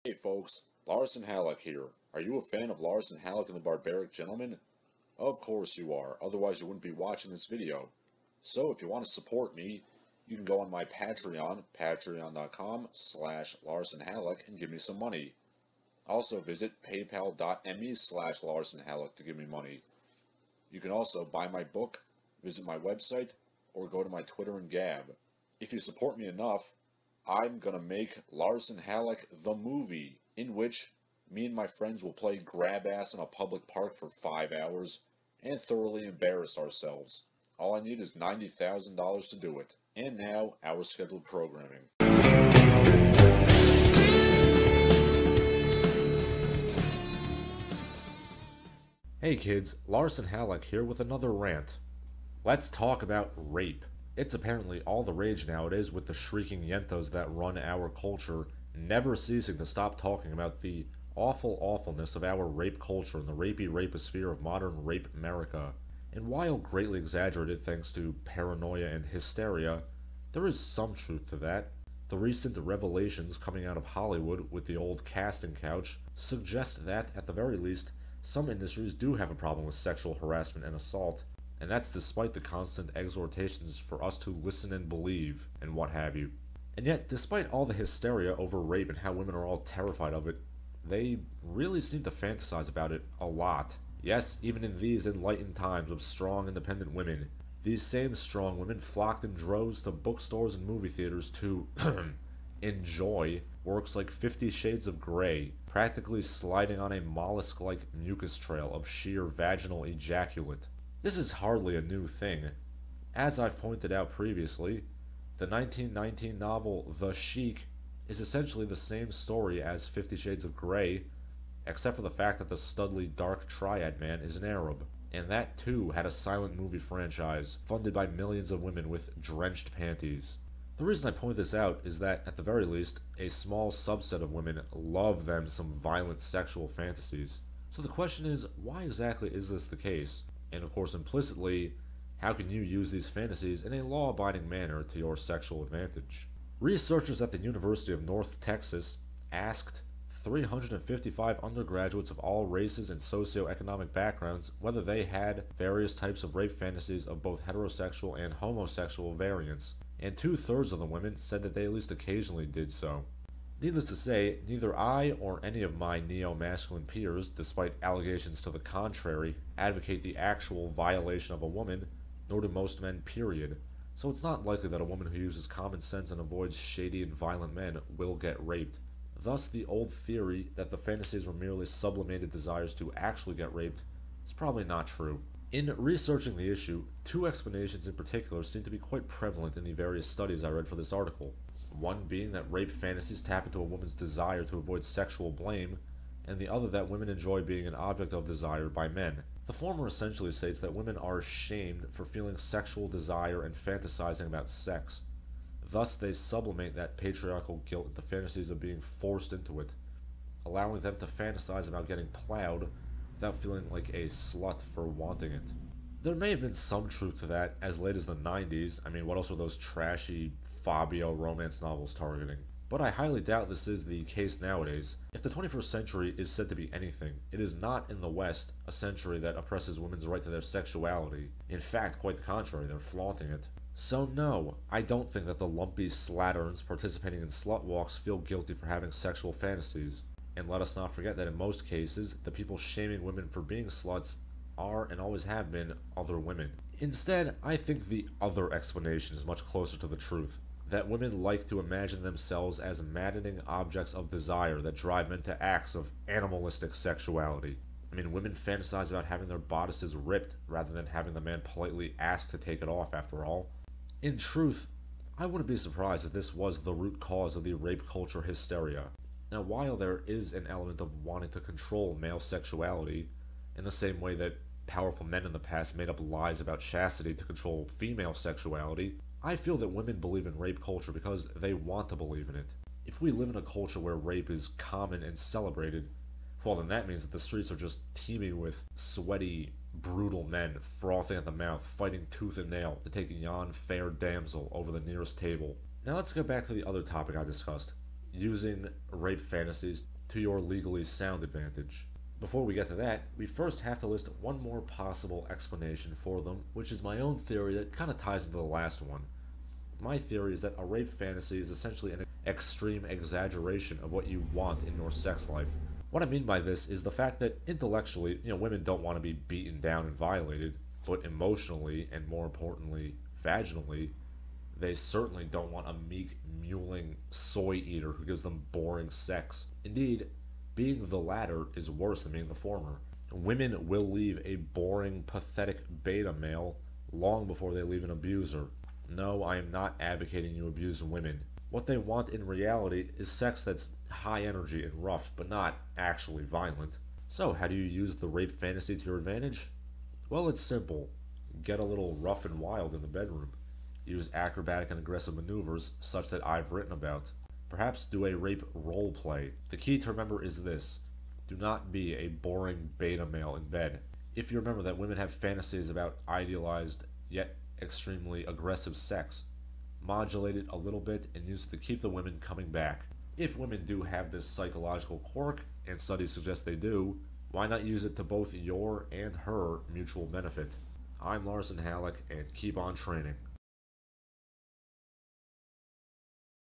Hey folks, Larson Halleck here. Are you a fan of Larson Halleck and the Barbaric Gentleman? Of course you are, otherwise you wouldn't be watching this video. So if you want to support me, you can go on my Patreon, patreon.com/Larson Halleck, and give me some money. Also visit paypal.me/Larson Halleck to give me money. You can also buy my book, visit my website, or go to my Twitter and Gab. If you support me enough, I'm gonna make Larson Halleck the movie, in which me and my friends will play grab ass in a public park for 5 hours and thoroughly embarrass ourselves. All I need is $90,000 to do it. And now, our scheduled programming. Hey kids, Larson Halleck here with another rant. Let's talk about rape. It's apparently all the rage nowadays, with the shrieking yentos that run our culture never ceasing to stop talking about the awfulness of our rape culture and the rapisphere of modern rape America. And while greatly exaggerated thanks to paranoia and hysteria, there is some truth to that. The recent revelations coming out of Hollywood with the old casting couch suggest that, at the very least, some industries do have a problem with sexual harassment and assault. And that's despite the constant exhortations for us to listen and believe, and what have you. And yet, despite all the hysteria over rape and how women are all terrified of it, they really seem to fantasize about it a lot. Yes, even in these enlightened times of strong, independent women, these same strong women flocked in droves to bookstores and movie theaters to enjoy works like 50 Shades of Grey, practically sliding on a mollusk-like mucus trail of sheer vaginal ejaculate. This is hardly a new thing. As I've pointed out previously, the 1919 novel The Sheik is essentially the same story as 50 Shades of Grey, except for the fact that the studly dark triad man is an Arab. And that too had a silent movie franchise, funded by millions of women with drenched panties. The reason I point this out is that, at the very least, a small subset of women love them some violent sexual fantasies. So the question is, why exactly is this the case? And of course, implicitly, how can you use these fantasies in a law-abiding manner to your sexual advantage? Researchers at the University of North Texas asked 355 undergraduates of all races and socioeconomic backgrounds whether they had various types of rape fantasies of both heterosexual and homosexual variants, and 2/3 of the women said that they at least occasionally did so. Needless to say, neither I or any of my neo-masculine peers, despite allegations to the contrary, advocate the actual violation of a woman, nor do most men, period. So it's not likely that a woman who uses common sense and avoids shady and violent men will get raped. Thus, the old theory that the fantasies were merely sublimated desires to actually get raped is probably not true. In researching the issue, two explanations in particular seem to be quite prevalent in the various studies I read for this article. One being that rape fantasies tap into a woman's desire to avoid sexual blame, and the other that women enjoy being an object of desire by men. The former essentially states that women are shamed for feeling sexual desire and fantasizing about sex. Thus, they sublimate that patriarchal guilt into fantasies of being forced into it, allowing them to fantasize about getting plowed without feeling like a slut for wanting it. There may have been some truth to that as late as the 90s. I mean, what else were those trashy Fabio romance novels targeting? But I highly doubt this is the case nowadays. If the 21st century is said to be anything, it is not, in the West, a century that oppresses women's right to their sexuality. In fact, quite the contrary, they're flaunting it. So no, I don't think that the lumpy slatterns participating in slut walks feel guilty for having sexual fantasies. And let us not forget that in most cases, the people shaming women for being sluts are and always have been other women. Instead, I think the other explanation is much closer to the truth, that women like to imagine themselves as maddening objects of desire that drive men to acts of animalistic sexuality. I mean, women fantasize about having their bodices ripped rather than having the man politely ask to take it off, after all. In truth, I wouldn't be surprised if this was the root cause of the rape culture hysteria. Now, while there is an element of wanting to control male sexuality, in the same way that powerful men in the past made up lies about chastity to control female sexuality, I feel that women believe in rape culture because they want to believe in it. If we live in a culture where rape is common and celebrated, well, then that means that the streets are just teeming with sweaty, brutal men frothing at the mouth, fighting tooth and nail to take yon fair damsel over the nearest table. Now let's get back to the other topic I discussed, using rape fantasies to your legally sound advantage. Before we get to that, we first have to list one more possible explanation for them, which is my own theory that kind of ties into the last one. My theory is that a rape fantasy is essentially an extreme exaggeration of what you want in your sex life. What I mean by this is the fact that intellectually, women don't want to be beaten down and violated, but emotionally, and more importantly, vaginally, they certainly don't want a meek, mewling soy eater who gives them boring sex. Indeed, being the latter is worse than being the former. Women will leave a boring, pathetic beta male long before they leave an abuser. No, I am not advocating you abuse women. What they want in reality is sex that's high energy and rough, but not actually violent. So, how do you use the rape fantasy to your advantage? Well, it's simple. Get a little rough and wild in the bedroom. Use acrobatic and aggressive maneuvers, such that I've written about. Perhaps do a rape role play. The key to remember is this: do not be a boring beta male in bed. If you remember that women have fantasies about idealized, yet extremely aggressive sex, modulate it a little bit and use it to keep the women coming back. If women do have this psychological quirk, and studies suggest they do, why not use it to both your and her mutual benefit? I'm Larson Halleck, and keep on training.